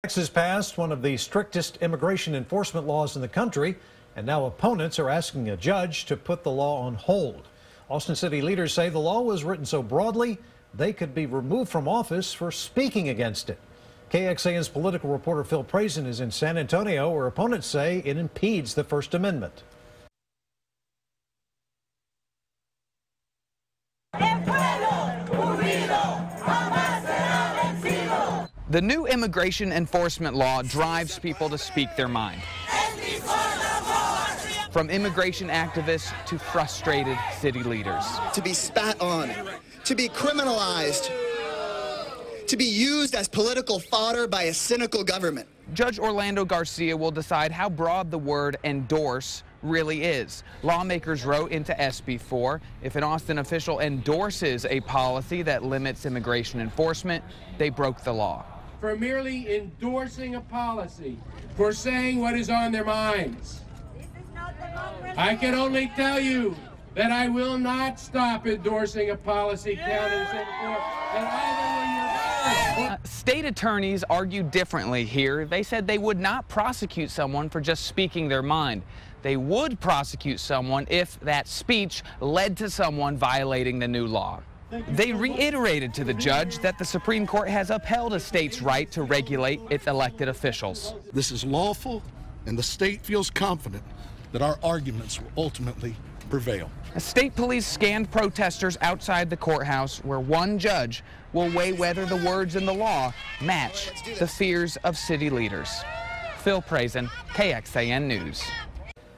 Texas passed one of the strictest immigration enforcement laws in the country, and now opponents are asking a judge to put the law on hold. Austin City leaders say the law was written so broadly they could be removed from office for speaking against it. KXAN's political reporter Phil Prazen is in San Antonio, where opponents say it impedes the First Amendment. The new immigration enforcement law drives people to speak their mind. From immigration activists to frustrated city leaders. To be spat on, to be criminalized, to be used as political fodder by a cynical government. Judge Orlando Garcia will decide how broad the word endorse really is. Lawmakers wrote into SB 4, if an Austin official endorses a policy that limits immigration enforcement, they broke the law. For merely endorsing a policy, for saying what is on their minds. I can only tell you that I will not stop endorsing a policy counting State attorneys argued differently here. They said they would not prosecute someone for just speaking their mind. They would prosecute someone if that speech led to someone violating the new law. They reiterated to the judge that the Supreme Court has upheld a state's right to regulate its elected officials. This is lawful, and the state feels confident that our arguments will ultimately prevail. State police scanned protesters outside the courthouse, where one judge will weigh whether the words in the law match the fears of city leaders. Phil Prazen, KXAN News.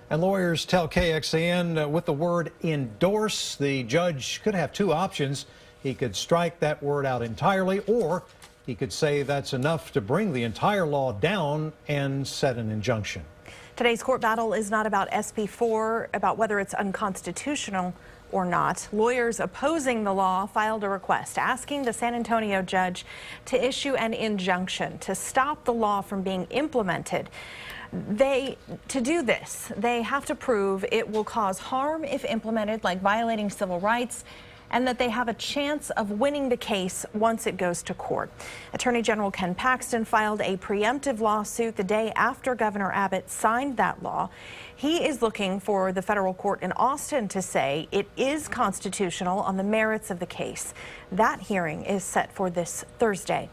And lawyers tell KXAN with the word endorse, the judge could have two options. He could strike that word out entirely, or he could say that's enough to bring the entire law down and set an injunction. Today's court battle is not about SB 4, about whether it's unconstitutional or not. Lawyers opposing the law filed a request asking the San Antonio judge to issue an injunction to stop the law from being implemented. To do this, they have to prove it will cause harm if implemented, like violating civil rights, and that they have a chance of winning the case once it goes to court. Attorney General Ken Paxton filed a preemptive lawsuit the day after Governor Abbott signed that law. He is looking for the federal court in Austin to say it is constitutional on the merits of the case. That hearing is set for this Thursday.